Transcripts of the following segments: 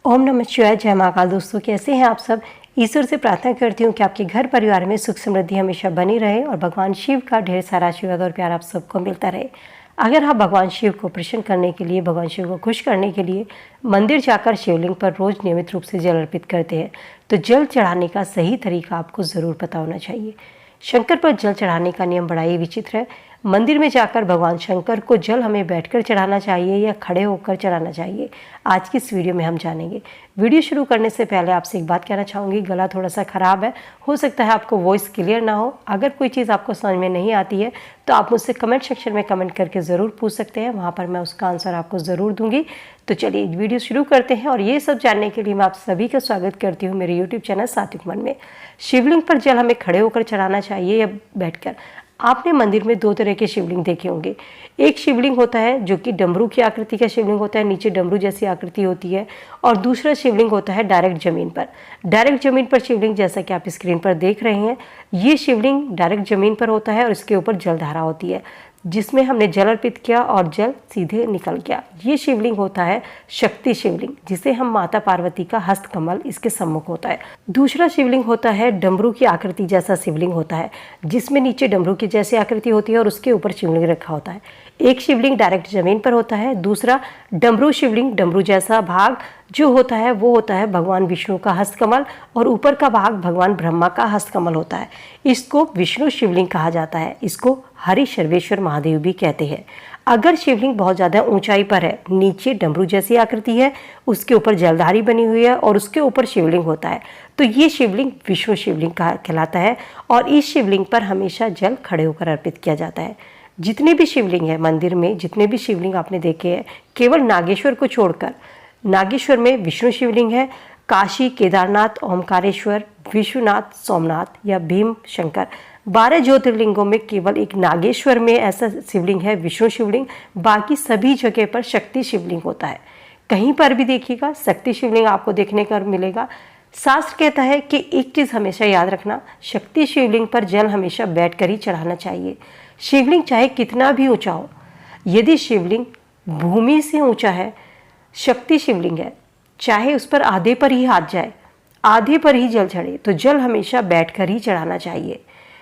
ओम नमः शिवाय। जय महाकाल। दोस्तों, कैसे हैं आप सब। ईश्वर से प्रार्थना करती हूँ कि आपके घर परिवार में सुख समृद्धि हमेशा बनी रहे और भगवान शिव का ढेर सारा आशीर्वाद और प्यार आप सबको मिलता रहे। अगर आप भगवान शिव को प्रसन्न करने के लिए, भगवान शिव को खुश करने के लिए मंदिर जाकर शिवलिंग पर रोज नियमित रूप से जल अर्पित करते हैं तो जल चढ़ाने का सही तरीका आपको ज़रूर पता होना चाहिए। शंकर पर जल चढ़ाने का नियम बड़ा ही विचित्र है। मंदिर में जाकर भगवान शंकर को जल हमें बैठकर चढ़ाना चाहिए या खड़े होकर चढ़ाना चाहिए, आज की इस वीडियो में हम जानेंगे। वीडियो शुरू करने से पहले आपसे एक बात कहना चाहूँगी, गला थोड़ा सा ख़राब है, हो सकता है आपको वॉइस क्लियर ना हो। अगर कोई चीज़ आपको समझ में नहीं आती है तो आप मुझसे कमेंट सेक्शन में कमेंट करके ज़रूर पूछ सकते हैं, वहाँ पर मैं उसका आंसर आपको ज़रूर दूँगी। तो चलिए वीडियो शुरू करते हैं। और ये सब जानने के लिए मैं आप सभी का स्वागत करती हूँ मेरे यूट्यूब चैनल सात्विक मन में। शिवलिंग पर जल हमें खड़े होकर चढ़ाना चाहिए या बैठकर। आपने मंदिर में दो तरह के शिवलिंग देखे होंगे। एक शिवलिंग होता है जो कि डमरू की आकृति का शिवलिंग होता है, नीचे डमरू जैसी आकृति होती है, और दूसरा शिवलिंग होता है डायरेक्ट जमीन पर। डायरेक्ट जमीन पर शिवलिंग जैसा कि आप स्क्रीन पर देख रहे हैं, ये शिवलिंग डायरेक्ट जमीन पर होता है और इसके ऊपर जलधारा होती है जिसमें हमने जल अर्पित किया और जल सीधे निकल गया। ये शिवलिंग होता है शक्ति शिवलिंग, जिसे हम माता पार्वती का हस्त कमल इसके सम्मुख होता है। दूसरा शिवलिंग होता है डमरू की आकृति जैसा शिवलिंग होता है, जिसमें नीचे डमरू की जैसी आकृति होती है और उसके ऊपर शिवलिंग रखा होता है। एक शिवलिंग डायरेक्ट जमीन पर होता है, दूसरा डमरू शिवलिंग, डमरू जैसा भाग जो होता है वो होता है भगवान विष्णु का हस्तकमल और ऊपर का भाग भगवान ब्रह्मा का हस्तकमल होता है। इसको विष्णु शिवलिंग कहा जाता है। इसको हरि सर्वेश्वर महादेव भी कहते हैं। अगर शिवलिंग बहुत ज़्यादा ऊंचाई पर है, नीचे डमरू जैसी आकृति है, उसके ऊपर जलधारी बनी हुई है और उसके ऊपर शिवलिंग होता है, तो ये शिवलिंग विष्णु शिवलिंग कहलाता है। और इस शिवलिंग पर हमेशा जल खड़े होकर अर्पित किया जाता है। जितने भी शिवलिंग है मंदिर में, जितने भी शिवलिंग आपने देखे हैं, केवल नागेश्वर को छोड़कर, नागेश्वर में विष्णु शिवलिंग है, काशी, केदारनाथ, ओमकारेश्वर, विश्वनाथ, सोमनाथ या भीम शंकर, 12 ज्योतिर्लिंगों में केवल एक नागेश्वर में ऐसा शिवलिंग है विष्णु शिवलिंग। बाकी सभी जगह पर शक्ति शिवलिंग होता है। कहीं पर भी देखिएगा शक्ति शिवलिंग आपको देखने को मिलेगा। शास्त्र कहता है कि एक चीज़ हमेशा याद रखना, शक्ति शिवलिंग पर जल हमेशा बैठकर ही चढ़ाना चाहिए। शिवलिंग चाहे कितना भी ऊंचा हो, यदि शिवलिंग भूमि से ऊंचा है, शक्ति शिवलिंग है, चाहे उस पर आधे पर ही हाथ जाए, आधे पर ही जल चढ़े, तो जल हमेशा बैठकर ही चढ़ाना चाहिए।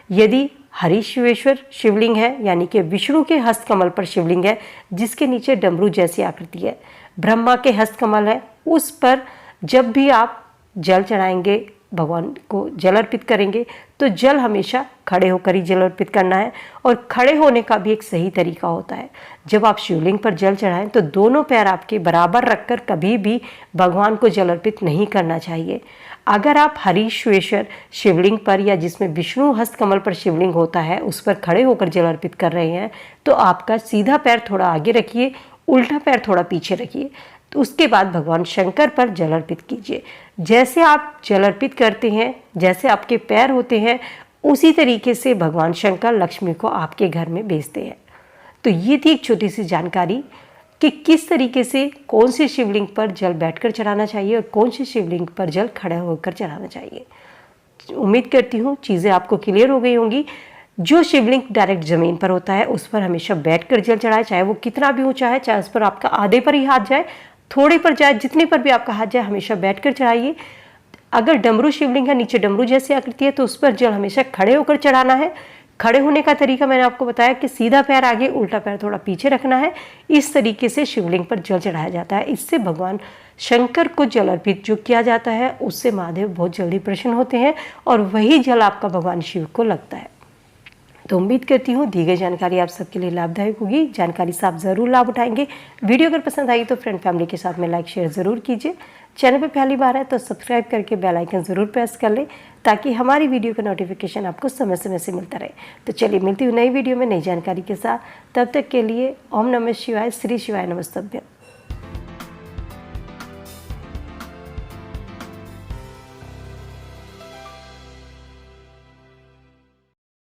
यदि हरिश्वेश्वर शिवलिंग है, यानी कि विष्णु के हस्तकमल पर शिवलिंग है जिसके नीचे डमरू जैसी आकृति है, ब्रह्मा के हस्तकमल है, उस पर जब भी आप जल चढ़ाएंगे, भगवान को जल अर्पित करेंगे, तो जल हमेशा खड़े होकर ही जल अर्पित करना है। और खड़े होने का भी एक सही तरीका होता है। जब आप शिवलिंग पर जल चढ़ाएं तो दोनों पैर आपके बराबर रखकर कभी भी भगवान को जल अर्पित नहीं करना चाहिए। अगर आप हरिश्वेश्वर शिवलिंग पर या जिसमें विष्णु हस्तकमल पर शिवलिंग होता है उस पर खड़े होकर जल अर्पित कर रहे हैं, तो आपका सीधा पैर थोड़ा आगे रखिए, उल्टा पैर थोड़ा पीछे रखिए, तो उसके बाद भगवान शंकर पर जल अर्पित कीजिए। जैसे आप जल अर्पित करते हैं, जैसे आपके पैर होते हैं, उसी तरीके से भगवान शंकर लक्ष्मी को आपके घर में भेजते हैं। तो ये थी एक छोटी सी जानकारी कि किस तरीके से कौन सी शिवलिंग पर जल बैठकर चढ़ाना चाहिए और कौन सी शिवलिंग पर जल खड़े होकर चढ़ाना चाहिए। उम्मीद करती हूँ चीज़ें आपको क्लियर हो गई होंगी। जो शिवलिंग डायरेक्ट ज़मीन पर होता है उस पर हमेशा बैठकर जल चढ़ाए, चाहे वो कितना भी ऊंचा है, चाहे उस पर आपका आधे पर ही हाथ जाए, थोड़े पर जाए, जितने पर भी आपका हाथ जाए, हमेशा बैठकर चढ़ाइए। अगर डमरू शिवलिंग है, नीचे डमरू जैसी आकृति है, तो उस पर जल हमेशा खड़े होकर चढ़ाना है। खड़े होने का तरीका मैंने आपको बताया कि सीधा पैर आगे, उल्टा पैर थोड़ा पीछे रखना है। इस तरीके से शिवलिंग पर जल चढ़ाया जाता है। इससे भगवान शंकर को जल अर्पित जो किया जाता है उससे महादेव बहुत जल्दी प्रसन्न होते हैं और वही जल आपका भगवान शिव को लगता है। तो उम्मीद करती हूँ दी गई जानकारी आप सबके लिए लाभदायक होगी। जानकारी से आप ज़रूर लाभ उठाएंगे। वीडियो अगर पसंद आई तो फ्रेंड फैमिली के साथ में लाइक शेयर ज़रूर कीजिए। चैनल पर पहली बार है तो सब्सक्राइब करके बेल आइकन ज़रूर प्रेस कर लें ताकि हमारी वीडियो का नोटिफिकेशन आपको समय समय से मिलता रहे। तो चलिए मिलती हूँ नई वीडियो में नई जानकारी के साथ। तब तक के लिए ओम नमः शिवाय, श्री शिवाय नमस्तुभ्यं।